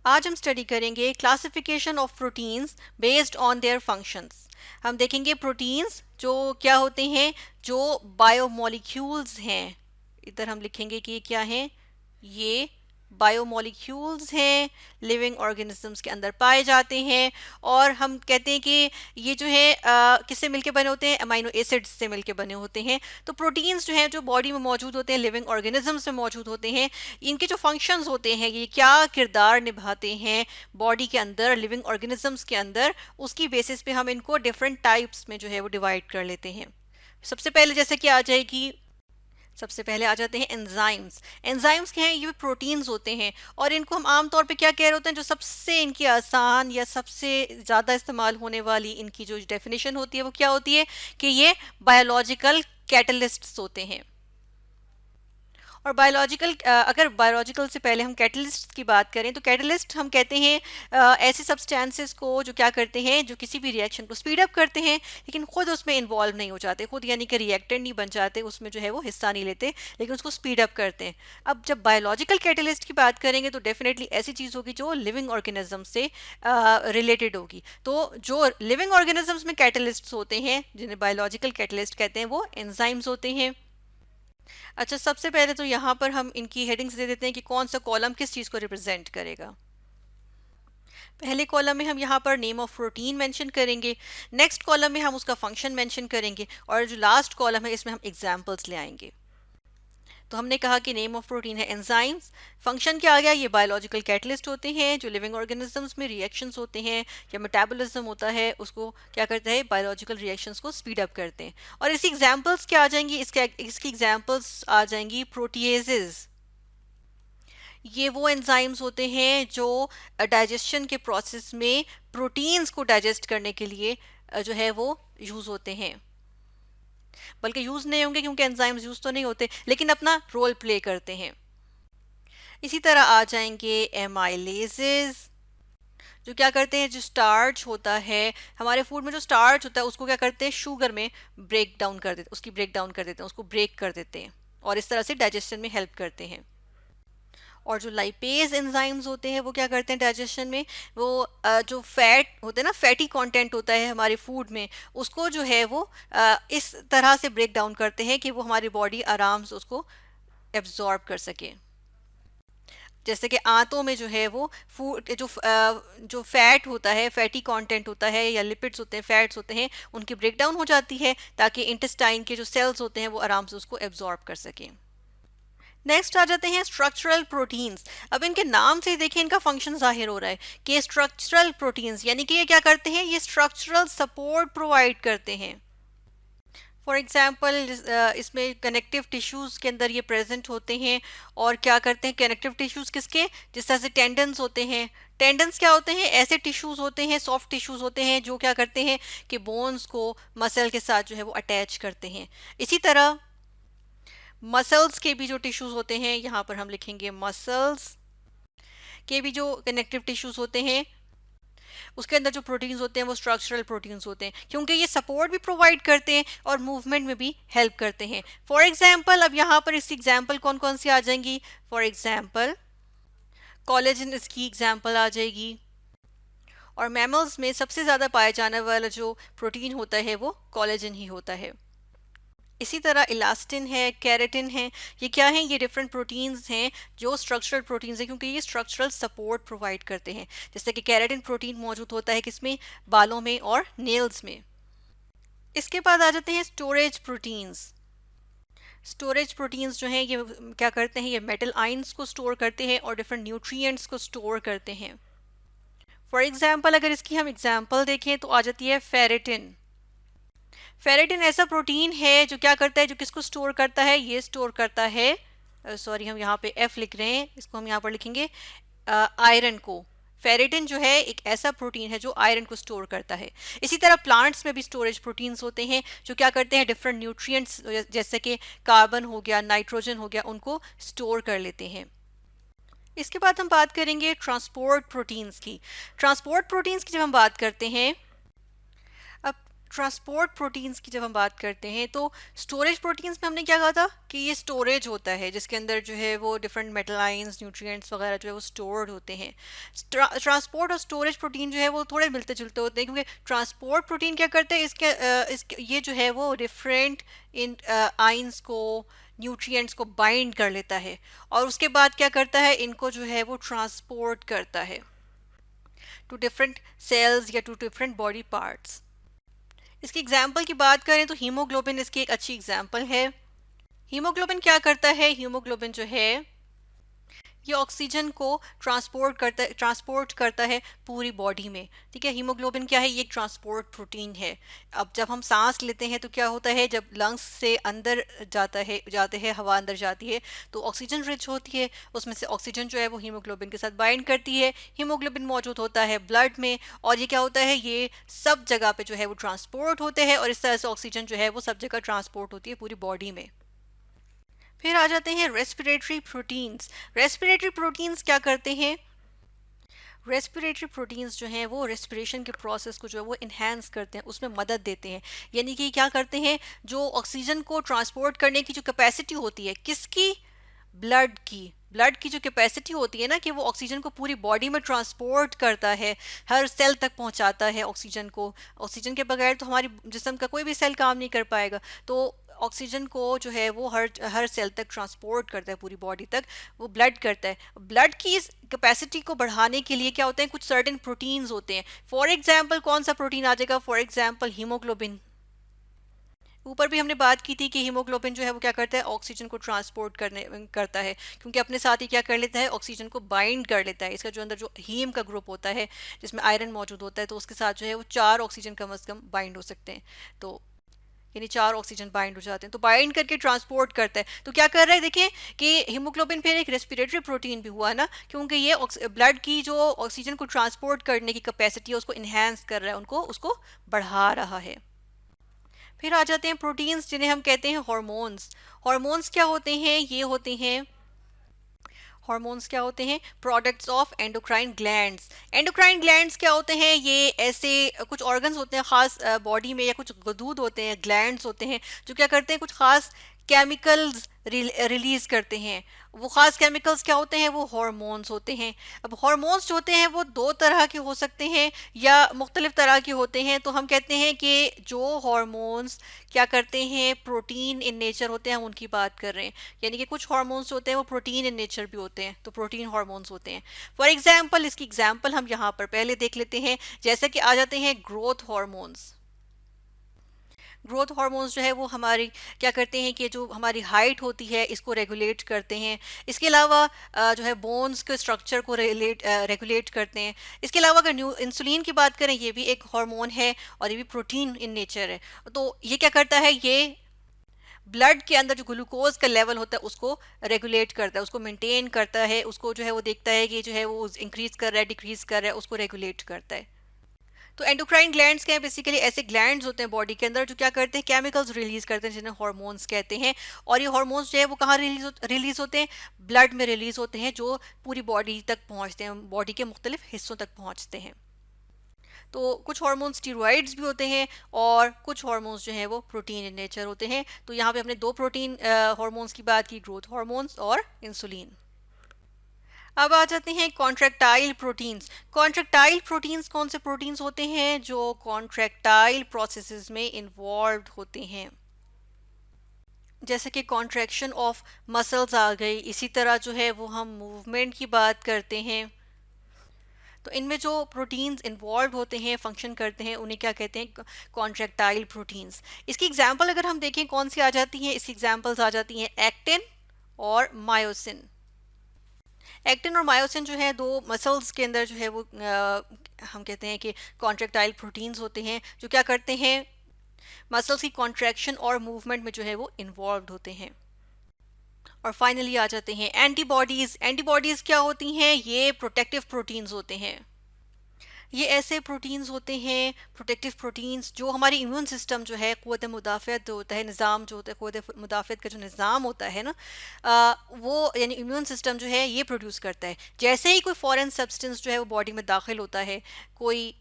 आज हम स्टडी करेंगे classification of proteins based on their functions. हम देखेंगे प्रोटीन्स जो क्या होते हैं, जो बायोमोलिक्यूल्स हैं। इधर हम लिखेंगे कि ये क्या हैं, ये बायोमोलिक्यूल्स हैं, लिविंग ऑर्गेनिजम्स के अंदर पाए जाते हैं। और हम कहते हैं कि ये जो है किससे मिलके बने होते हैं, अमाइनो एसिड्स से मिलके बने होते हैं। तो प्रोटीन्स जो हैं जो बॉडी में मौजूद होते हैं, लिविंग ऑर्गेनिजम्स में मौजूद होते हैं, इनके जो फंक्शंस होते हैं, ये क्या किरदार निभाते हैं बॉडी के अंदर, लिविंग ऑर्गेनिजम्स के अंदर, उसकी बेसिस पे हम इनको डिफरेंट टाइप्स में जो है वो डिवाइड कर लेते हैं। सबसे पहले जैसे कि आ जाएगी, सबसे पहले आ जाते हैं एंजाइम्स। एंजाइम्स क्या हैं, ये प्रोटीन्स होते हैं और इनको हम आमतौर पे क्या कह रहे होते हैं, जो सबसे इनकी आसान या सबसे ज़्यादा इस्तेमाल होने वाली इनकी जो डेफिनेशन होती है वो क्या होती है कि ये बायोलॉजिकल कैटलिस्ट्स होते हैं। और बायोलॉजिकल, अगर बायोलॉजिकल से पहले हम कैटलिस्ट की बात करें तो कैटलिस्ट हम कहते हैं ऐसे सब्सटेंसेस को जो क्या करते हैं, जो किसी भी रिएक्शन को स्पीड अप करते हैं लेकिन खुद उसमें इन्वॉल्व नहीं हो जाते, खुद यानी कि रिएक्टेंट नहीं बन जाते, उसमें जो है वो हिस्सा नहीं लेते, लेकिन उसको स्पीड अप करते हैं। अब जब बायोलॉजिकल कैटलिस्ट की बात करेंगे तो डेफिनेटली ऐसी चीज़ होगी जो लिविंग ऑर्गेनिज्म से रिलेटेड होगी। तो जो लिविंग ऑर्गेनिजम्स में कैटलिस्ट होते हैं, जिन्हें बायोलॉजिकल कैटलिस्ट कहते हैं, वो एंजाइम्स होते हैं। अच्छा, सबसे पहले तो यहाँ पर हम इनकी हेडिंग्स दे देते हैं कि कौन सा कॉलम किस चीज़ को रिप्रेजेंट करेगा। पहले कॉलम में हम यहाँ पर नेम ऑफ प्रोटीन मेंशन करेंगे, नेक्स्ट कॉलम में हम उसका फंक्शन मेंशन करेंगे, और जो लास्ट कॉलम है इसमें हम एग्जाम्पल्स ले आएंगे। तो हमने कहा कि नेम ऑफ प्रोटीन है एंजाइम्स, फंक्शन क्या आ गया, ये बायोलॉजिकल कैटलिस्ट होते हैं जो लिविंग ऑर्गेनिजम्स में रिएक्शंस होते हैं या मेटाबॉलिज्म होता है, उसको क्या करता है, बायोलॉजिकल रिएक्शंस को स्पीड अप करते हैं। और इसकी एग्जांपल्स क्या आ जाएंगी, इसकी एग्जांपल्स आ जाएंगी प्रोटीएजेस। ये वो एंजाइम्स होते हैं जो डाइजेशन के प्रोसेस में प्रोटीन्स को डाइजेस्ट करने के लिए जो है वो यूज़ होते हैं। बल्कि यूज़ नहीं होंगे क्योंकि एंजाइम्स यूज़ तो नहीं होते, लेकिन अपना रोल प्ले करते हैं। इसी तरह आ जाएंगे एमाइलेजेस, जो क्या करते हैं, जो स्टार्च होता है हमारे फूड में, जो स्टार्च होता है उसको क्या करते हैं, शुगर में ब्रेक डाउन कर देते, उसकी ब्रेक डाउन कर देते हैं, उसको ब्रेक कर देते हैं और इस तरह से डाइजेशन में हेल्प करते हैं। और जो लाइपेज एंजाइम्स होते हैं वो क्या करते हैं डाइजेशन में, वो जो फैट होते हैं ना, फैटी कंटेंट होता है हमारे फूड में, उसको जो है वो इस तरह से ब्रेक डाउन करते हैं कि वो हमारी बॉडी आराम से उसको एब्जॉर्ब कर सके। जैसे कि आंतों में जो है वो फूड जो फैट होता है, फैटी कंटेंट होता है या लिपिड्स होते हैं, फैट्स होते हैं, उनकी ब्रेक डाउन हो जाती है ताकि इंटेस्टाइन के जो सेल्स होते हैं वो आराम से उसको एब्जॉर्ब कर सकें। नेक्स्ट आ जाते हैं स्ट्रक्चरल प्रोटीन्स। अब इनके नाम से ही देखिए इनका फंक्शन जाहिर हो रहा है कि स्ट्रक्चरल प्रोटीन्स यानी कि ये क्या करते हैं, ये स्ट्रक्चरल सपोर्ट प्रोवाइड करते हैं। फॉर एग्जाम्पल इसमें कनेक्टिव टिश्यूज़ के अंदर ये प्रेजेंट होते हैं। और क्या करते हैं कनेक्टिव टिश्यूज़ किसके, जिस तरह से टेंडन्स होते हैं। टेंडन्स क्या होते हैं, ऐसे टिश्यूज़ होते हैं, सॉफ्ट टिश्यूज़ होते हैं जो क्या करते हैं कि बोन्स को मसल के साथ जो है वो अटैच करते हैं। इसी तरह मसल्स के भी जो टिश्यूज़ होते हैं, यहाँ पर हम लिखेंगे मसल्स के भी जो कनेक्टिव टिश्यूज़ होते हैं, उसके अंदर जो प्रोटीन्स होते हैं वो स्ट्रक्चरल प्रोटीन्स होते हैं, क्योंकि ये सपोर्ट भी प्रोवाइड करते हैं और मूवमेंट में भी हेल्प करते हैं। फॉर एग्जांपल, अब यहाँ पर इसकी एग्जांपल कौन कौन सी आ जाएंगी, फॉर एग्जांपल कोलेजन इसकी एग्जांपल आ जाएगी। और मैमल्स में सबसे ज़्यादा पाया जाने वाला जो प्रोटीन होता है वो कोलेजन ही होता है। इसी तरह इलास्टिन है, केराटिन है, ये क्या हैं, ये डिफरेंट प्रोटीन्स हैं जो स्ट्रक्चरल प्रोटीन्स हैं, क्योंकि ये स्ट्रक्चरल सपोर्ट प्रोवाइड करते हैं। जैसे कि केराटिन प्रोटीन मौजूद होता है किसमें, बालों में और नेल्स में। इसके बाद आ जाते हैं स्टोरेज प्रोटीन्स। स्टोरेज प्रोटीन्स जो हैं ये क्या करते हैं, ये मेटल आयंस को स्टोर करते हैं और डिफरेंट न्यूट्रिएंट्स को स्टोर करते हैं। फॉर एग्जांपल, अगर इसकी हम एग्जांपल देखें तो आ जाती है फेरेटिन। फेरेटिन ऐसा प्रोटीन है जो क्या करता है, जो किसको स्टोर करता है, ये स्टोर करता है, सॉरी हम यहाँ पे एफ लिख रहे हैं, इसको हम यहाँ पर लिखेंगे आयरन को। फेरेटिन जो है एक ऐसा प्रोटीन है जो आयरन को स्टोर करता है। इसी तरह प्लांट्स में भी स्टोरेज प्रोटीन्स होते हैं जो क्या करते हैं, डिफरेंट न्यूट्रिएंट्स जैसे कि कार्बन हो गया, नाइट्रोजन हो गया, उनको स्टोर कर लेते हैं। इसके बाद हम बात करेंगे ट्रांसपोर्ट प्रोटीन्स की। ट्रांसपोर्ट प्रोटीन्स की जब हम बात करते हैं, अब ट्रांसपोर्ट प्रोटीन्स की जब हम बात करते हैं तो स्टोरेज प्रोटीन्स में हमने क्या कहा था कि ये स्टोरेज होता है जिसके अंदर जो है वो डिफरेंट मेटलाइंस न्यूट्रिएंट्स वगैरह जो है वो स्टोर्ड होते हैं। ट्रांसपोर्ट और स्टोरेज प्रोटीन जो है वो थोड़े मिलते जुलते होते हैं क्योंकि ट्रांसपोर्ट प्रोटीन क्या करते हैं इसके ये जो है वो डिफरेंट इन आइंस को न्यूट्रिएंट्स को बाइंड कर लेता है और उसके बाद क्या करता है इनको जो है वो ट्रांसपोर्ट करता है टू डिफरेंट सेल्स या टू डिफरेंट बॉडी पार्ट्स। इसकी एग्जाम्पल की बात करें तो हीमोग्लोबिन इसकी एक अच्छी एग्जाम्पल है। हीमोग्लोबिन क्या करता है, हीमोग्लोबिन जो है ये ऑक्सीजन को ट्रांसपोर्ट करता है पूरी बॉडी में। ठीक है, हीमोग्लोबिन क्या है, ये ट्रांसपोर्ट प्रोटीन है। अब जब हम सांस लेते हैं तो क्या होता है, जब लंग्स से अंदर जाते हैं हवा अंदर जाती है तो ऑक्सीजन रिच होती है, उसमें से ऑक्सीजन जो है वो हीमोग्लोबिन के साथ बाइंड करती है। हीमोग्लोबिन मौजूद होता है ब्लड में और ये क्या होता है, ये सब जगह पे जो है वो ट्रांसपोर्ट होते हैं और इस तरह से ऑक्सीजन जो है वो सब जगह ट्रांसपोर्ट होती है पूरी बॉडी में। फिर आ जाते हैं रेस्पिरेटरी प्रोटीन्स। रेस्पिरेटरी प्रोटीन्स क्या करते हैं, रेस्पिरेटरी प्रोटीन्स जो हैं वो रेस्पिरेशन के प्रोसेस को जो है वो इन्हेंस करते हैं, उसमें मदद देते हैं। यानी कि क्या करते हैं, जो ऑक्सीजन को ट्रांसपोर्ट करने की जो कैपेसिटी होती है किसकी, ब्लड की जो कैपेसिटी होती है ना कि वो ऑक्सीजन को पूरी बॉडी में ट्रांसपोर्ट करता है, हर सेल तक पहुंचाता है ऑक्सीजन को। ऑक्सीजन के बगैर तो हमारी जिस्म का कोई भी सेल काम नहीं कर पाएगा, तो ऑक्सीजन को जो है वो हर सेल तक ट्रांसपोर्ट करता है पूरी बॉडी तक, वो ब्लड करता है। ब्लड की इस कैपेसिटी को बढ़ाने के लिए क्या होते हैं, कुछ सर्टेन प्रोटीन्स होते हैं। फॉर एग्जांपल कौन सा प्रोटीन आ जाएगा, फॉर एग्जांपल हीमोग्लोबिन। ऊपर भी हमने बात की थी कि हीमोग्लोबिन जो है वो क्या करता है, ऑक्सीजन को ट्रांसपोर्ट करता है, क्योंकि अपने साथ ही क्या कर लेता है, ऑक्सीजन को बाइंड कर लेता है। इसका जो अंदर जो हीम का ग्रुप होता है जिसमें आयरन मौजूद होता है, तो उसके साथ जो है वो 4 ऑक्सीजन कम अज़ कम बाइंड हो सकते हैं। तो यानी 4 ऑक्सीजन बाइंड हो जाते हैं, तो बाइंड करके ट्रांसपोर्ट करता है। तो क्या कर रहा है, देखिए कि हीमोग्लोबिन फिर एक रेस्पिरेटरी प्रोटीन भी हुआ ना, क्योंकि ये ब्लड की जो ऑक्सीजन को ट्रांसपोर्ट करने की कैपेसिटी है उसको इन्हेंस कर रहा है, उसको बढ़ा रहा है। फिर आ जाते हैं प्रोटीन्स जिन्हें हम कहते हैं हॉर्मोन्स। हॉर्मोन्स क्या होते हैं, ये होते हैं, हॉर्मोन्स क्या होते हैं, products of endocrine glands. Endocrine glands क्या होते हैं, ये ऐसे कुछ ऑर्गन्स होते हैं खास बॉडी में, या कुछ गदूद होते हैं, ग्लैंड्स होते हैं जो क्या करते हैं, कुछ खास केमिकल्स रिलीज करते हैं। वो खास केमिकल्स क्या होते हैं, वो हार्मोन्स होते हैं। अब हार्मोन्स जो होते हैं वो 2 तरह के हो सकते हैं या मुख्तलिफ तरह के होते हैं। तो हम कहते हैं कि जो हार्मोन्स क्या करते हैं, प्रोटीन इन नेचर होते हैं, हम उनकी बात कर रहे हैं। यानी कि कुछ हार्मोन्स होते हैं वो प्रोटीन इन नेचर भी होते हैं, तो प्रोटीन हार्मोन्स होते हैं। फॉर एग्जाम्पल, इसकी एग्जाम्पल हम यहाँ पर पहले देख लेते हैं। जैसे कि आ जाते हैं ग्रोथ हार्मोन्स। ग्रोथ हार्मोन्स जो है वो हमारी क्या करते हैं कि जो हमारी हाइट होती है इसको रेगुलेट करते हैं। इसके अलावा जो है बोन्स के स्ट्रक्चर को रेगुलेट करते हैं। इसके अलावा अगर इंसुलिन की बात करें, ये भी एक हार्मोन है और ये भी प्रोटीन इन नेचर है। तो ये क्या करता है, ये ब्लड के अंदर जो ग्लूकोज का लेवल होता है उसको रेगुलेट करता है, उसको मेंटेन करता है, उसको जो है वो देखता है कि जो है वो इंक्रीज कर रहा है डिक्रीज कर रहा है, उसको रेगुलेट करता है। तो एंडोक्राइन ग्लैंड्स क्या है, बेसिकली ऐसे ग्लैंड्स होते हैं बॉडी के अंदर जो क्या करते हैं, केमिकल्स रिलीज करते हैं जिन्हें हार्मोन्स कहते हैं। और ये हार्मोन्स जो है वो कहाँ रिलीज होते हैं, ब्लड में रिलीज होते हैं, जो पूरी बॉडी तक पहुंचते हैं, बॉडी के मुख्तलिफ हिस्सों तक पहुंचते हैं। तो कुछ हार्मोन्स स्टीरॉइड्स भी होते हैं और कुछ हार्मोन्स जो हैं वो प्रोटीन इन नेचर होते हैं। तो यहाँ पे हमने 2 प्रोटीन हार्मोन्स की बात की, ग्रोथ हार्मोन्स और इंसुलिन। अब आ जाते हैं कॉन्ट्रैक्टाइल प्रोटीन्स। कॉन्ट्रैक्टाइल प्रोटीन्स कौन से प्रोटीन्स होते हैं, जो कॉन्ट्रैक्टाइल प्रोसेसेस में इन्वॉल्व होते हैं, जैसे कि कॉन्ट्रैक्शन ऑफ मसल्स आ गई। इसी तरह जो है वो हम मूवमेंट की बात करते हैं, तो इनमें जो प्रोटीन्स इन्वॉल्व होते हैं, फंक्शन करते हैं, उन्हें क्या कहते हैं, कॉन्ट्रैक्टाइल प्रोटीन्स। इसकी एग्जांपल अगर हम देखें कौन सी आ जाती हैं, इसकी एग्जांपल्स आ जाती हैं एक्टिन और मायोसिन। एक्टिन और मायोसिन जो है 2 मसल्स के अंदर जो है वो हम कहते हैं कि कॉन्ट्रैक्टाइल प्रोटीन्स होते हैं जो क्या करते हैं, मसल्स की कॉन्ट्रैक्शन और मूवमेंट में जो है वो इन्वॉल्व होते हैं। और फाइनली आ जाते हैं एंटीबॉडीज। एंटीबॉडीज क्या होती हैं, ये प्रोटेक्टिव प्रोटीन्स होते हैं। ये ऐसे प्रोटीन्स होते हैं, प्रोटेक्टिव प्रोटीन्स, जो हमारी इम्यून सिस्टम जो है, क़ुव्वत मुदाफ़अत जो होता है, निज़ाम जो होता है, क़ुव्वत मुदाफ़अत का जो निज़ाम होता है ना, वो यानी इम्यून सिस्टम जो है ये प्रोड्यूस करता है। जैसे ही कोई फॉरेन सब्सटेंस जो है वो बॉडी में दाखिल होता है, कोई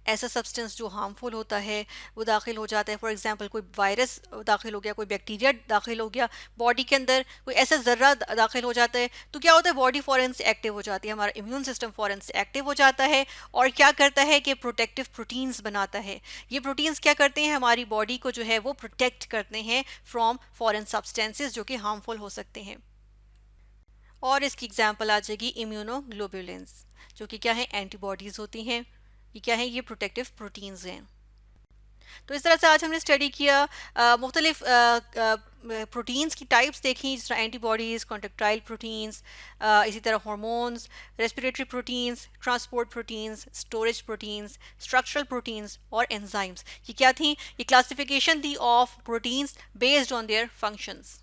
ऐसा सब्सटेंस जो हार्मफुल होता है वो दाखिल हो जाता है। फॉर एग्जांपल कोई वायरस दाखिल हो गया, कोई बैक्टीरिया दाखिल हो गया बॉडी के अंदर, कोई ऐसा ज़र्रा दाखिल हो जाता है, तो क्या होता है, बॉडी फ़ौरन से एक्टिव हो जाती है, हमारा इम्यून सिस्टम फ़ौरन से एक्टिव हो जाता है और क्या करता है कि प्रोटेक्टिव प्रोटीन्स बनाता है। ये प्रोटीन्स क्या करते हैं, हमारी बॉडी को जो है वो प्रोटेक्ट करते हैं फ्रॉम फॉरेन सब्सटेंसेस जो कि हार्मफुल हो सकते हैं। और इसकी एग्जांपल आ जाएगी इम्यूनोग्लोबुलिन्स, जो कि क्या है, एंटीबॉडीज़ होती हैं। ये क्या है, ये प्रोटेक्टिव प्रोटीन्स हैं। तो इस तरह से आज हमने स्टडी किया मुख्तलिफ प्रोटीन्स की टाइप्स देखी, जिस तरह एंटीबॉडीज़, कॉन्ट्रेक्टाइल प्रोटीन्स, इसी तरह hormones, respiratory proteins, transport proteins, storage proteins, structural proteins और एंजाइम्स। ये क्या थी, ये क्लासिफिकेशन थी of proteins based on their functions.